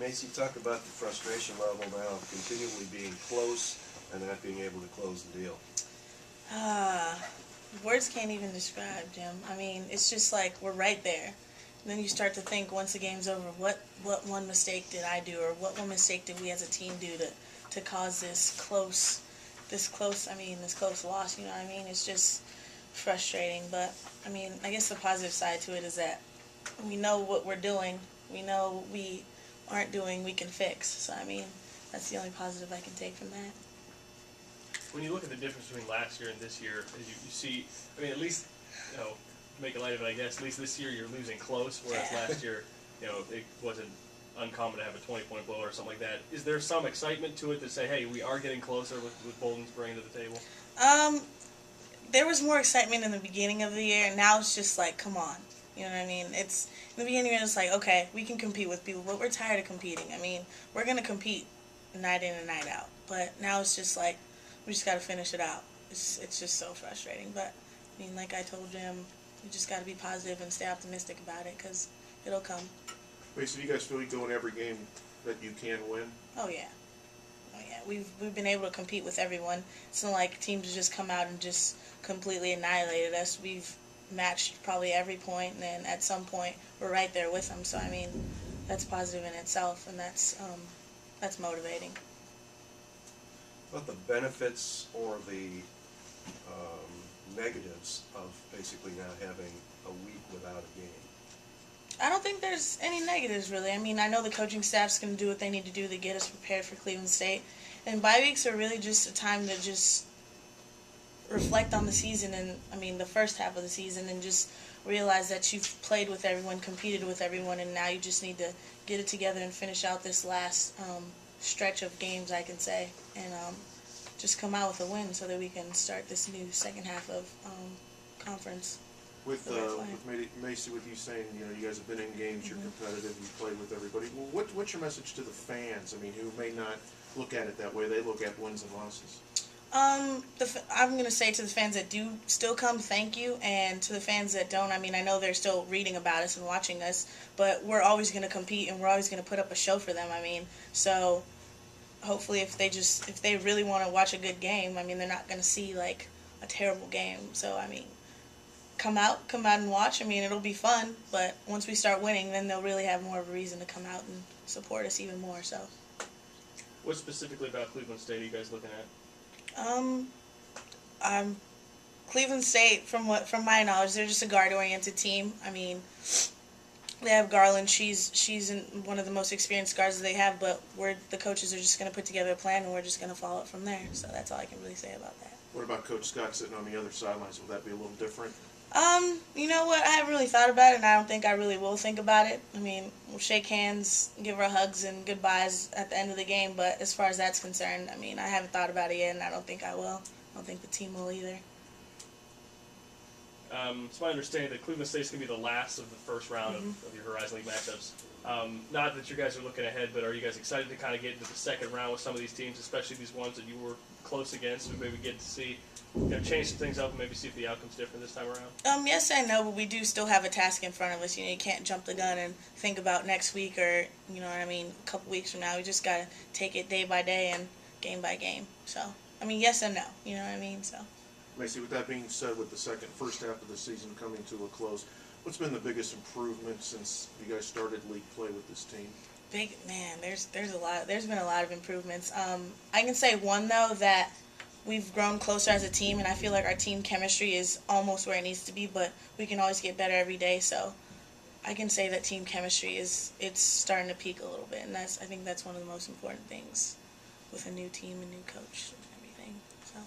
Macy, talk about the frustration level now of continually being close and not being able to close the deal. Words can't even describe, Jim. I mean, it's just like we're right there. And then you start to think once the game's over, what one mistake did I do, or what one mistake did we as a team do to cause this close loss, you know what I mean? It's just frustrating, but I mean, I guess the positive side to it is that we know what we're doing. We know we aren't doing, we can fix. So, I mean, that's the only positive I can take from that. When you look at the difference between last year and this year, as you see, I mean, at least, you know, make a light of it, I guess, at least this year you're losing close, whereas last year, you know, it wasn't uncommon to have a 20-point blow or something like that. Is there some excitement to it to say, hey, we are getting closer with Bolden's bringing to the table? There was more excitement in the beginning of the year, and now it's just like, come on. You know what I mean? It's in the beginning, it's like, okay, we can compete with people, but we're tired of competing. I mean, we're going to compete night in and night out. But now it's just like, we just got to finish it out. It's just so frustrating. But, I mean, like I told Jim, you just got to be positive and stay optimistic about it, because it'll come. Wait, so you guys feel you go in every game that you can win? Oh, yeah. Oh, yeah. We've been able to compete with everyone. It's not like teams just come out and just completely annihilated us. We've matched probably every point, and then at some point we're right there with them. So, I mean, that's positive in itself, and that's motivating. About the benefits or the negatives of basically now having a week without a game? I don't think there's any negatives, really. I mean, I know the coaching staff's going to do what they need to do to get us prepared for Cleveland State. And bye weeks are really just a time to just reflect on the season and, I mean, the first half of the season, and just realize that you've played with everyone, competed with everyone, and now you just need to get it together and finish out this last stretch of games, I can say, and just come out with a win so that we can start this new second half of conference. With Macey, with you saying, you know, you guys have been in games, you're competitive, you played with everybody. Well, what's your message to the fans? I mean, who may not look at it that way? They look at wins and losses. I'm going to say to the fans that do still come, thank you, and to the fans that don't, I mean, I know they're still reading about us and watching us, but we're always going to compete, and we're always going to put up a show for them. I mean, so hopefully if they really want to watch a good game, I mean, they're not going to see like a terrible game. So, I mean, come out and watch. I mean, it'll be fun, but once we start winning, then they'll really have more of a reason to come out and support us even more. So, what specifically about Cleveland State are you guys looking at? Cleveland State, from my knowledge, they're just a guard-oriented team. I mean, they have Garland. She's one of the most experienced guards that they have, but the coaches are just going to put together a plan, and we're just going to follow it from there. So that's all I can really say about that. What about Coach Scott sitting on the other sidelines? Will that be a little different? You know what? I haven't really thought about it, and I don't think I really will think about it. I mean, we'll shake hands, give our hugs and goodbyes at the end of the game, but as far as that's concerned, I mean, I haven't thought about it yet, and I don't think I will. I don't think the team will either. It's my understanding that Cleveland State's going to be the last of the first round of your Horizon League matchups. Not that you guys are looking ahead, but are you guys excited to kind of get into the second round with some of these teams, especially these ones that you were close against, and maybe get to see, you know, change some things up and maybe see if the outcome's different this time around? Yes and no, but we do still have a task in front of us. You know, you can't jump the gun and think about next week or, you know what I mean, a couple weeks from now. We just got to take it day by day and game by game. So, I mean, yes and no, you know what I mean? So. Macey, with that being said, with the first half of the season coming to a close, what's been the biggest improvement since you guys started league play with this team? There's a lot. There's been a lot of improvements. I can say one though, that we've grown closer as a team, and I feel like our team chemistry is almost where it needs to be, but we can always get better every day. So I can say that team chemistry it's starting to peak a little bit, and I think that's one of the most important things with a new team and new coach and everything. So.